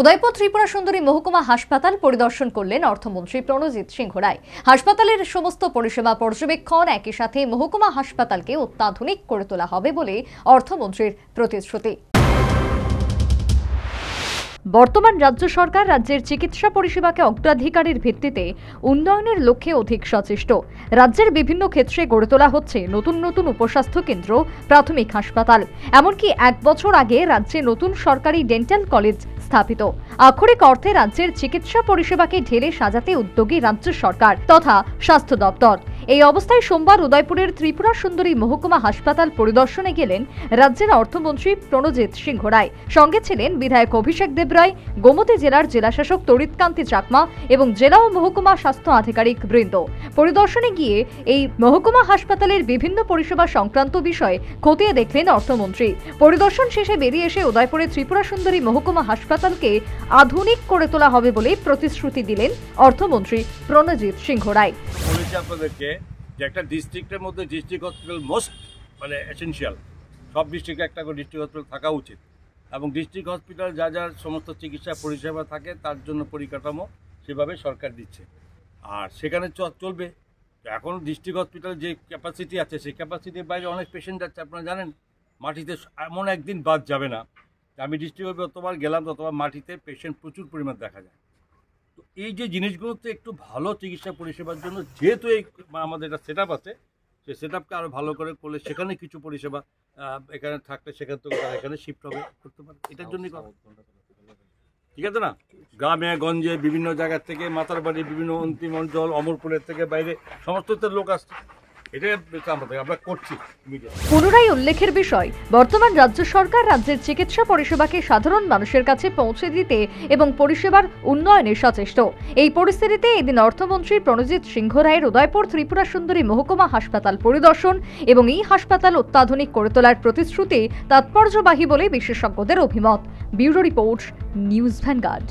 উদয়পুর ত্রিপুরা সুন্দরী মহকুমা হাসপাতাল পরিদর্শন করলেন অর্থমন্ত্রী প্রণজিৎ সিংহ রায়। হাসপাতালের সমস্ত পরিষেবা পর্যবেক্ষণ, একই সাথে মহকুমা হাসপাতালকে অত্যাধুনিক করে তোলা হবে বলে অর্থমন্ত্রীর প্রতিশ্রুতি। বর্তমান রাজ্য সরকার রাজ্যের চিকিৎসা পরিষেবাকে অগ্রাধিকারের ভিত্তিতে উন্নয়নের লক্ষ্যে অধিক সচেষ্ট। রাজ্যের বিভিন্ন ক্ষেত্রে গড়ে তোলা হচ্ছে নতুন নতুন উপস্বাস্থ্য কেন্দ্র, প্রাথমিক হাসপাতাল। এমনকি 1 বছর আগে রাজ্যে নতুন সরকারি ডেন্টাল কলেজ স্থাপিত। আক্ষরিক অর্থে রাজ্যের চিকিৎসা পরিষেবাকে ঢেলে সাজাতে উদ্যোগী রাজ্য সরকার তথা স্বাস্থ্য দপ্তর। এই অবস্থায় সোমবার উদয়পুরের ত্রিপুরা সুন্দরী মহকুমা হাসপাতাল পরিদর্শনে গেলেন রাজ্যের অর্থমন্ত্রী প্রণজিৎ সিংহ রায়। সঙ্গে ছিলেন বিধায়ক অভিষেক দেব রায়, গোমতী জেলার জেলাশাসক তড়িৎকান্তি চাকমা এবং জেলা ও মহকুমা স্বাস্থ্য আধিকারিক বৃন্দ। পরিদর্শনে গিয়ে এই মহকুমা হাসপাতালের বিভিন্ন পরিষেবা সংক্রান্ত বিষয়ে খতিয়ে দেখলেন অর্থমন্ত্রী। পরিদর্শন শেষে বেরিয়ে এসে উদয়পুরের ত্রিপুরা সুন্দরী মহকুমা হাসপাতালকে আধুনিক করে তোলা হবে বলে প্রতিশ্রুতি দিলেন অর্থমন্ত্রী প্রণজিৎ সিংহ রায়। আপনাদেরকে যে একটা ডিস্ট্রিক্টের মধ্যে ডিস্ট্রিক্ট হসপিটাল মোস্ট এসেনশিয়াল, সব ডিস্ট্রিক্টে একটা করে ডিস্ট্রিক্ট হসপিটাল থাকা উচিত এবং ডিস্ট্রিক্ট হসপিটাল যা যা সমস্ত চিকিৎসা পরিষেবা থাকে তার জন্য পরিকাঠামো সেভাবে সরকার দিচ্ছে, আর সেখানে চলবে। এখন ডিস্ট্রিক্ট হসপিটাল যে ক্যাপাসিটি আছে সেই ক্যাপাসিটির বাইরে অনেক পেশেন্ট যাচ্ছে। আপনারা জানেন মাটিতে এমন একদিন বাদ যাবে না। আমি ডিস্ট্রিক্ট যতবার গেলাম ততবার মাটিতে পেশেন্ট প্রচুর পরিমাণ দেখা যায়। তো এই যে জিনিসগুলোতে একটু ভালো চিকিৎসা পরিষেবার জন্য যেহেতু এই আমাদের একটা সেট আপ আছে, সেই সেট আপকে আরও ভালো করে করলে সেখানে কিছু পরিষেবা এখানে থাকলে সেখান থেকে তারা এখানে শিফট হবে করতে পারে। এটার জন্যই ঠিক আছে না, গ্রামে গঞ্জে বিভিন্ন জায়গা থেকে, মাতারবাড়ি বিভিন্ন অন্তিম অঞ্চল, অমরপুরের থেকে বাইরে সমস্ত লোক আসছে। পুনরায় উল্লেখের বিষয়, বর্তমান রাজ্য সরকার রাজ্যের চিকিৎসা পরিষেবাকে সাধারণ মানুষের কাছে পৌঁছে দিতে এবং পরিষেবার উন্নয়নে সচেষ্ট। এই পরিস্থিতিতে এদিন অর্থমন্ত্রী প্রণজিৎ সিংহ রায়ের উদয়পুর ত্রিপুরা সুন্দরী মহকুমা হাসপাতাল পরিদর্শন এবং এই হাসপাতাল অত্যাধুনিক করে তোলার প্রতিশ্রুতি তাৎপর্যবাহী বলে বিশেষজ্ঞদের অভিমত। Bureau report, news vanguard.